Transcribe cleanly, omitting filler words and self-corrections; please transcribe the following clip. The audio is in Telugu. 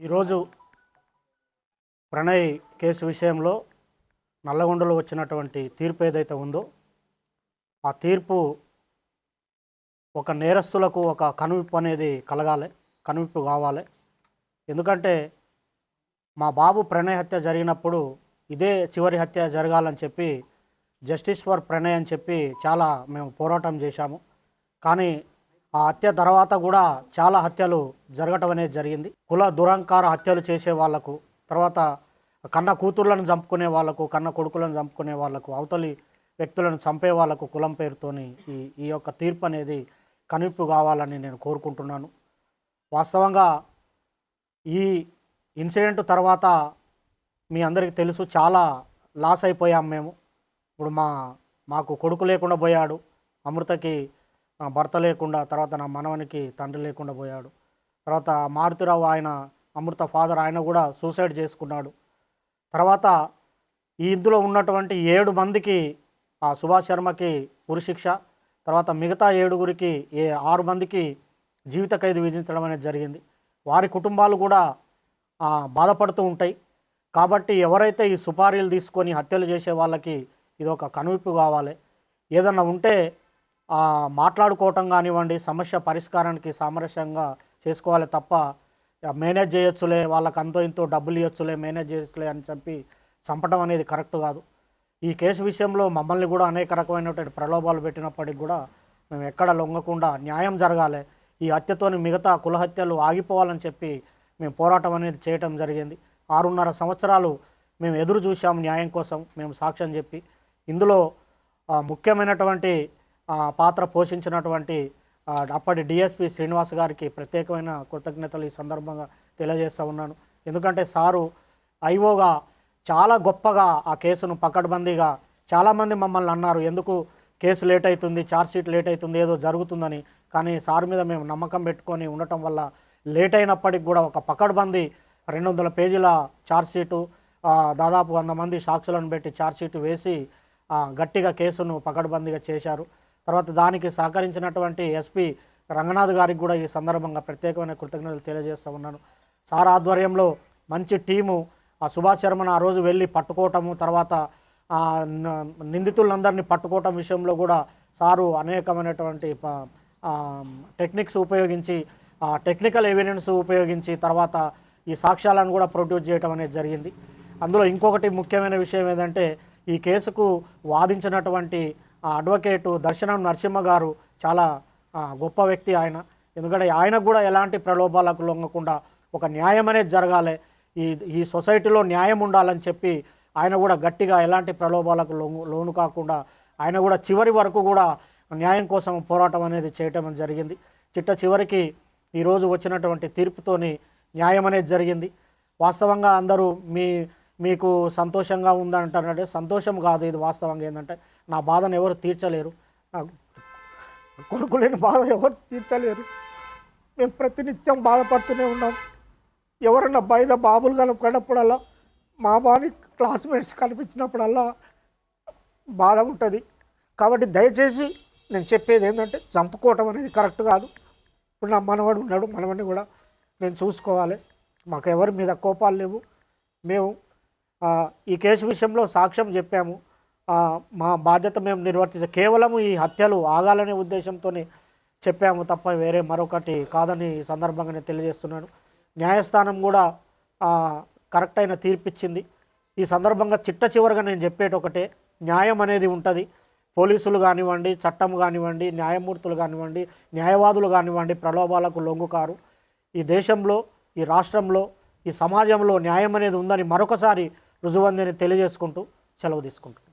ఈరోజు ప్రణయ్ కేసు విషయంలో నల్లగొండలో వచ్చినటువంటి తీర్పు ఏదైతే ఉందో ఆ తీర్పు ఒక నేరస్తులకు ఒక కనువిప్పు అనేది కలగాలి, కనువిప్పు కావాలి. ఎందుకంటే మా బాబు ప్రణయ్ హత్య జరిగినప్పుడు ఇదే చివరి హత్య జరగాలని చెప్పి జస్టిస్ ఫర్ ప్రణయ్ అని చెప్పి చాలా మేము పోరాటం చేశాము. కానీ ఆ హత్య తర్వాత కూడా చాలా హత్యలు జరగటం అనేది జరిగింది. కుల దురహంకార హత్యలు చేసే వాళ్లకు, తర్వాత కన్న కూతుర్లను చంపుకునే వాళ్లకు, కన్న కొడుకులను చంపుకునే వాళ్లకు, అవతలి వ్యక్తులను చంపే వాళ్లకు కులం పేరుతోని ఈ యొక్క తీర్పు అనేది కనువిప్పు కావాలని నేను కోరుకుంటున్నాను. వాస్తవంగా ఈ ఇన్సిడెంట్ తర్వాత మీ అందరికీ తెలుసు, చాలా లాస్ అయిపోయాం మేము. ఇప్పుడు మాకు కొడుకు లేకుండా పోయాడు, అమృతకి భర్త లేకుండా, తర్వాత నా మనవనికి తండ్రి లేకుండా పోయాడు. తర్వాత మారుతిరావు ఆయన అమృత ఫాదర్ ఆయన కూడా సూసైడ్ చేసుకున్నాడు. తర్వాత ఇందులో ఉన్నటువంటి 7 మందికి సుభాష్ శర్మకి ఉరిశిక్ష, తర్వాత మిగతా 7గురికి 6 మందికి జీవిత ఖైదు విధించడం అనేది జరిగింది. వారి కుటుంబాలు కూడా బాధపడుతూ ఉంటాయి. కాబట్టి ఎవరైతే ఈ సుపారీలు తీసుకొని హత్యలు చేసే వాళ్ళకి ఇది ఒక కనువిప్పు కావాలి. ఏదన్నా ఉంటే మాట్లాడుకోవటం కానివ్వండి, సమస్య పరిష్కారానికి సామరస్యంగా చేసుకోవాలి తప్ప మేనేజ్ చేయొచ్చులే, వాళ్ళకి అంతో ఇంతో డబ్బులు ఇవ్వచ్చులే, మేనేజ్ చేయొచ్చులే అని చెప్పి చంపడం అనేది కరెక్ట్ కాదు. ఈ కేసు విషయంలో మమ్మల్ని కూడా అనేక రకమైనటువంటి ప్రలోభాలు పెట్టినప్పటికి కూడా మేము ఎక్కడ లొంగకుండా న్యాయం జరగాలి, ఈ హత్యతోని మిగతా కుల హత్యలు ఆగిపోవాలని చెప్పి మేము పోరాటం అనేది చేయటం జరిగింది. 6.5 సంవత్సరాలు మేము ఎదురు చూసాం న్యాయం కోసం, మేము సాక్ష్యం చెప్పి. ఇందులో ముఖ్యమైనటువంటి పాత్ర పోషించినటువంటి అప్పటి డిఎస్పి శ్రీనివాస్ గారికి ప్రత్యేకమైన కృతజ్ఞతలు ఈ సందర్భంగా తెలియజేస్తూ ఉన్నాను. ఎందుకంటే సారు ఐఓగా చాలా గొప్పగా ఆ కేసును పకడ్బందీగా, చాలామంది మమ్మల్ని అన్నారు ఎందుకు కేసు లేట్ అవుతుంది, ఛార్జ్షీట్ లేట్ అవుతుంది, ఏదో జరుగుతుందని. కానీ సార్ మీద మేము నమ్మకం పెట్టుకొని ఉండటం వల్ల లేట్ అయినప్పటికి కూడా ఒక పకడ్బందీ 200 పేజీల ఛార్జ్షీటు, దాదాపు 100 మంది సాక్షులను పెట్టి ఛార్జ్షీట్ వేసి గట్టిగా కేసును పకడ్బందీగా చేశారు. తర్వాత దానికి సహకరించినటువంటి ఎస్పీ రంగనాథ్ గారికి కూడా ఈ సందర్భంగా ప్రత్యేకమైన కృతజ్ఞతలు తెలియజేస్తూ ఉన్నాను. సార్ ఆధ్వర్యంలో మంచి టీము సుభాష్ శర్మను ఆ రోజు వెళ్ళి పట్టుకోవటము, తర్వాత నిందితులందరినీ పట్టుకోవటం విషయంలో కూడా సారు అనేకమైనటువంటి టెక్నిక్స్ ఉపయోగించి, టెక్నికల్ ఎవిడెన్స్ ఉపయోగించి తర్వాత ఈ సాక్ష్యాలను కూడా ప్రొడ్యూస్ చేయడం అనేది జరిగింది. అందులో ఇంకొకటి ముఖ్యమైన విషయం ఏంటంటే ఈ కేసుకు వాదించినటువంటి అడ్వకేటు దర్శనం నరసింహ గారు చాలా గొప్ప వ్యక్తి ఆయన. ఎందుకంటే ఆయనకు కూడా ఎలాంటి ప్రలోభాలకు లొంగకుండా ఒక న్యాయం అనేది జరగాలి, ఈ సొసైటీలో న్యాయం ఉండాలని చెప్పి ఆయన కూడా గట్టిగా ఎలాంటి ప్రలోభాలకు లోను కాకుండా ఆయన కూడా చివరి వరకు కూడా న్యాయం కోసం పోరాటం అనేది చేయటం జరిగింది. చివరికి ఈరోజు వచ్చినటువంటి తీర్పుతోని న్యాయం అనేది జరిగింది. వాస్తవంగా అందరూ మీకు సంతోషంగా ఉందంటారంటే సంతోషం కాదు, ఇది వాస్తవంగా ఏంటంటే నా బాధను ఎవరు తీర్చలేరు, నా కొడుకు లేని బాధ ఎవరు తీర్చలేరు. మేము ప్రతినిత్యం బాధపడుతూనే ఉన్నాం. ఎవరన్నా బయట బాబులు కనపడినప్పుడల్లా, మా బాని క్లాస్మేట్స్ కనిపించినప్పుడల్లా బాధ ఉంటుంది. కాబట్టి దయచేసి నేను చెప్పేది ఏంటంటే చంపుకోవటం అనేది కరెక్ట్ కాదు. ఇప్పుడు నా మనవడు ఉన్నాడు, మనవడిని కూడా నేను చూసుకోవాలి. మాకు ఎవరి మీద కోపాలు లేవు. మేము ఈ కేసు విషయంలో సాక్ష్యం చెప్పాము, మా బాధ్యత మేము నిర్వర్తించాం. కేవలం ఈ హత్యలు ఆగాలనే ఉద్దేశంతోనే చెప్పాము తప్ప వేరే మరొకటి కాదని ఈ సందర్భంగా నేను తెలియజేస్తున్నాను. న్యాయస్థానం కూడా కరెక్ట్ అయిన తీర్పిచ్చింది. ఈ సందర్భంగా చివరగా నేను చెప్పేటి ఒకటే, న్యాయం అనేది ఉంటుంది. పోలీసులు కానివ్వండి, చట్టం కానివ్వండి, న్యాయమూర్తులు కానివ్వండి, న్యాయవాదులు కానివ్వండి ప్రలోభాలకు లొంగుకారు. ఈ దేశంలో, ఈ రాష్ట్రంలో, ఈ సమాజంలో న్యాయం అనేది ఉందని మరొకసారి రుజువందని తెలియజేసుకుంటూ సెలవు తీసుకుంటున్నాను.